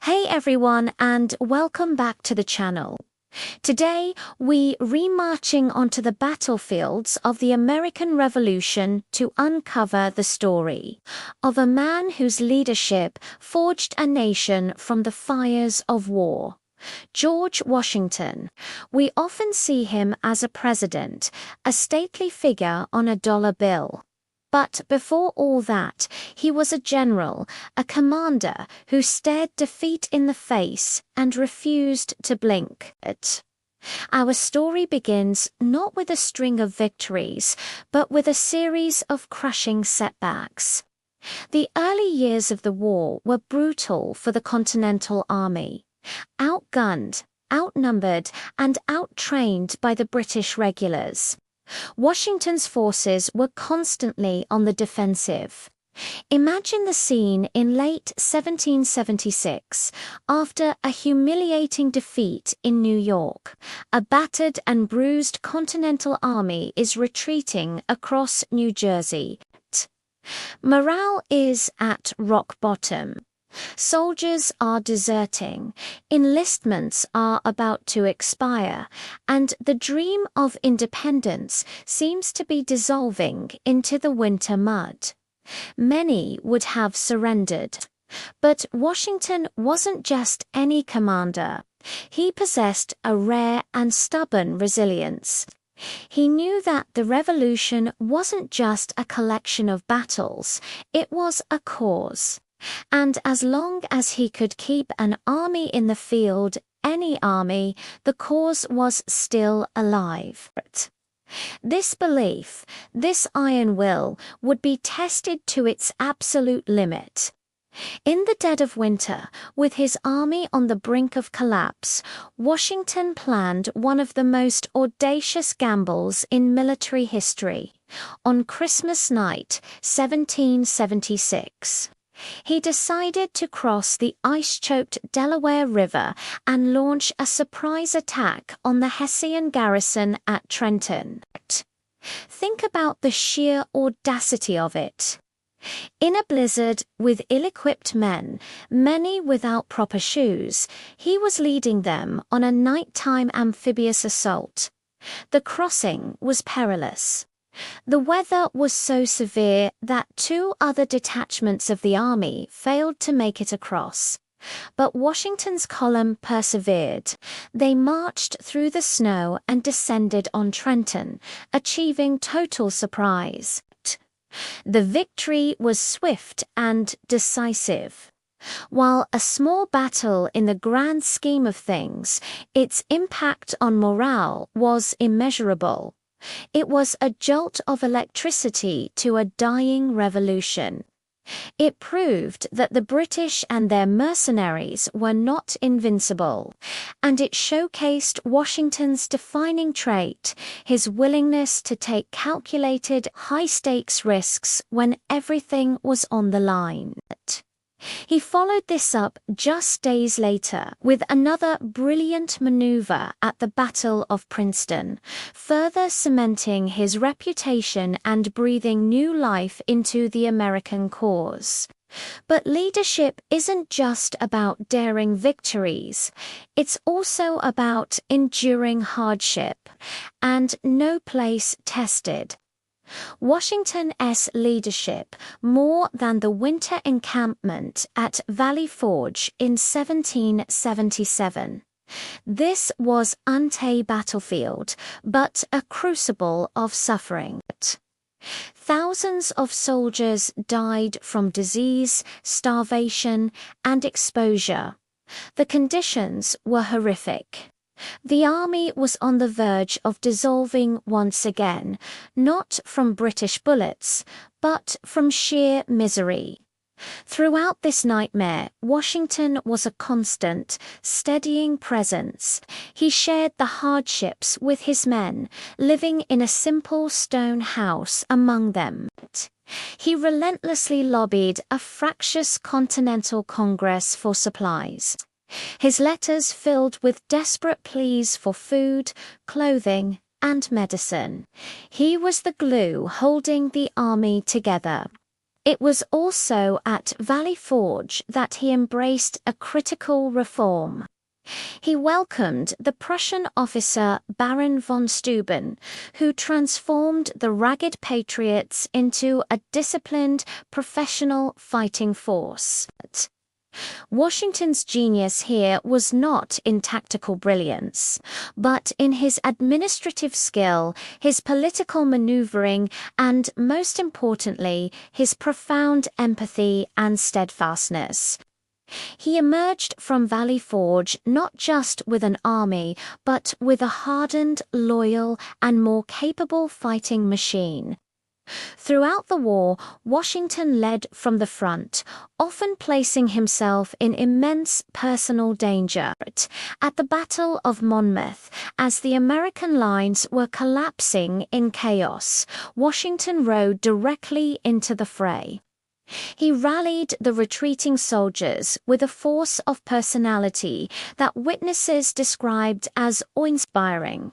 Hey everyone, and welcome back to the channel. Today, we remarching onto the battlefields of the American Revolution to uncover the story of a man whose leadership forged a nation from the fires of war. George Washington. We often see him as a president, a stately figure on a dollar bill. But before all that, he was a general, a commander who stared defeat in the face and refused to blink. Our story begins not with a string of victories, but with a series of crushing setbacks. The early years of the war were brutal for the Continental Army. Outgunned, outnumbered, and outtrained by the British regulars, Washington's forces were constantly on the defensive. Imagine the scene in late 1776, after a humiliating defeat in New York. A battered and bruised Continental Army is retreating across New Jersey. Morale is at rock bottom. Soldiers are deserting, enlistments are about to expire, and the dream of independence seems to be dissolving into the winter mud. Many would have surrendered. But Washington wasn't just any commander. He possessed a rare and stubborn resilience. He knew that the revolution wasn't just a collection of battles, it was a cause. And as long as he could keep an army in the field, any army, the cause was still alive. This belief, this iron will, would be tested to its absolute limit. In the dead of winter, with his army on the brink of collapse, Washington planned one of the most audacious gambles in military history. On Christmas night, 1776. He decided to cross the ice-choked Delaware River and launch a surprise attack on the Hessian garrison at Trenton. Think about the sheer audacity of it. In a blizzard, with ill-equipped men, many without proper shoes, he was leading them on a nighttime amphibious assault. The crossing was perilous. The weather was so severe that 2 other detachments of the army failed to make it across. But Washington's column persevered. They marched through the snow and descended on Trenton, achieving total surprise. The victory was swift and decisive. While a small battle in the grand scheme of things, its impact on morale was immeasurable. It was a jolt of electricity to a dying revolution. It proved that the British and their mercenaries were not invincible, and it showcased Washington's defining trait, his willingness to take calculated, high-stakes risks when everything was on the line. He followed this up just days later with another brilliant maneuver at the Battle of Princeton, further cementing his reputation and breathing new life into the American cause. But leadership isn't just about daring victories, it's also about enduring hardship, and no place tested Washington's leadership more than the winter encampment at Valley Forge in 1777. This was a battlefield, but a crucible of suffering. Thousands of soldiers died from disease, starvation, and exposure. The conditions were horrific. The army was on the verge of dissolving once again, not from British bullets, but from sheer misery. Throughout this nightmare, Washington was a constant, steadying presence. He shared the hardships with his men, living in a simple stone house among them. He relentlessly lobbied a fractious Continental Congress for supplies. His letters filled with desperate pleas for food, clothing, and medicine. He was the glue holding the army together. It was also at Valley Forge that he embraced a critical reform. He welcomed the Prussian officer Baron von Steuben, who transformed the ragged patriots into a disciplined, professional fighting force. Washington's genius here was not in tactical brilliance, but in his administrative skill, his political maneuvering, and, most importantly, his profound empathy and steadfastness. He emerged from Valley Forge not just with an army, but with a hardened, loyal, and more capable fighting machine. Throughout the war, Washington led from the front, often placing himself in immense personal danger. At the Battle of Monmouth, as the American lines were collapsing in chaos, Washington rode directly into the fray. He rallied the retreating soldiers with a force of personality that witnesses described as awe-inspiring.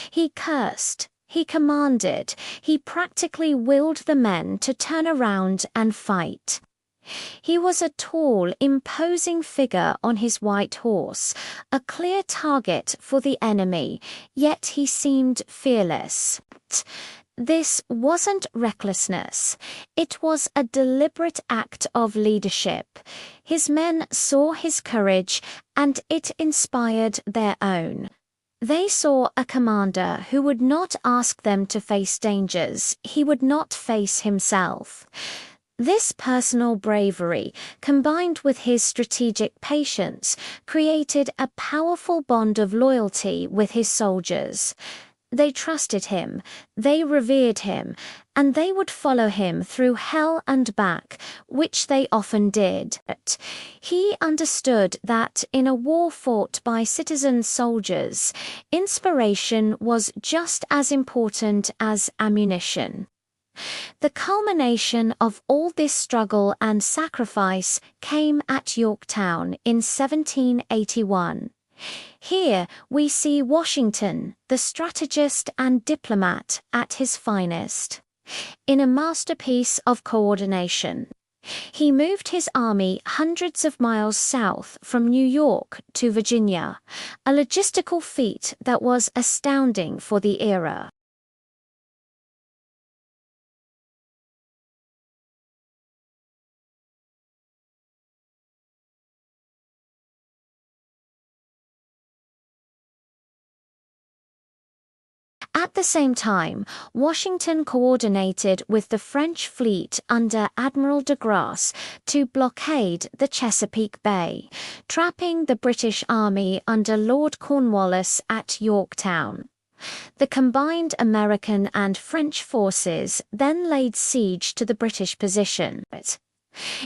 He cursed, he commanded, he practically willed the men to turn around and fight. He was a tall, imposing figure on his white horse, a clear target for the enemy, yet he seemed fearless. This wasn't recklessness. It was a deliberate act of leadership. His men saw his courage, and it inspired their own. They saw a commander who would not ask them to face dangers he would not face himself. This personal bravery, combined with his strategic patience, created a powerful bond of loyalty with his soldiers. They trusted him, they revered him, and they would follow him through hell and back, which they often did. He understood that in a war fought by citizen soldiers, inspiration was just as important as ammunition. The culmination of all this struggle and sacrifice came at Yorktown in 1781. Here we see Washington, the strategist and diplomat, at his finest. In a masterpiece of coordination, he moved his army hundreds of miles south from New York to Virginia, a logistical feat that was astounding for the era. At the same time, Washington coordinated with the French fleet under Admiral de Grasse to blockade the Chesapeake Bay, trapping the British Army under Lord Cornwallis at Yorktown. The combined American and French forces then laid siege to the British position.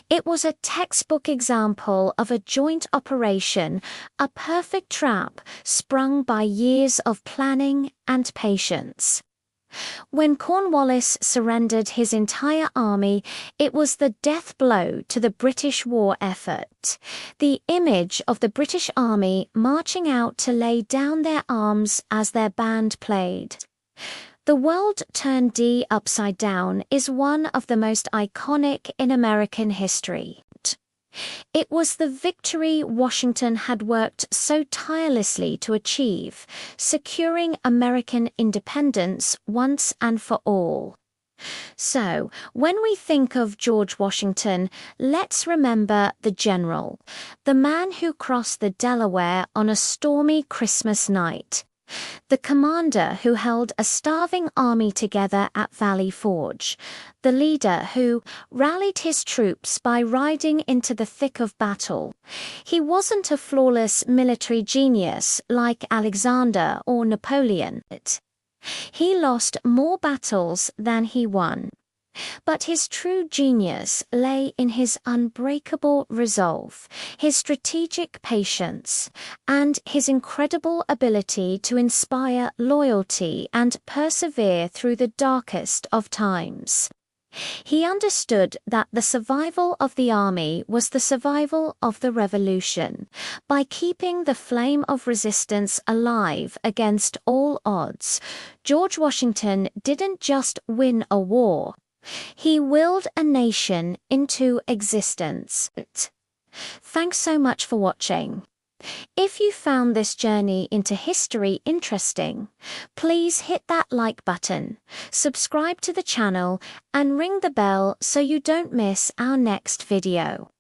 It was a textbook example of a joint operation, a perfect trap sprung by years of planning and patience. When Cornwallis surrendered his entire army, it was the death blow to the British war effort. The image of the British army marching out to lay down their arms as their band played. The world turned D upside down is one of the most iconic in American history. It was the victory Washington had worked so tirelessly to achieve, securing American independence once and for all. So, when we think of George Washington, let's remember the general, the man who crossed the Delaware on a stormy Christmas night. The commander who held a starving army together at Valley Forge, the leader who rallied his troops by riding into the thick of battle. He wasn't a flawless military genius like Alexander or Napoleon. He lost more battles than he won. But his true genius lay in his unbreakable resolve, his strategic patience, and his incredible ability to inspire loyalty and persevere through the darkest of times. He understood that the survival of the army was the survival of the revolution. By keeping the flame of resistance alive against all odds, George Washington didn't just win a war. He willed a nation into existence. Thanks so much for watching. If you found this journey into history interesting, please hit that like button, subscribe to the channel, and ring the bell so you don't miss our next video.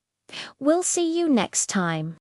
We'll see you next time.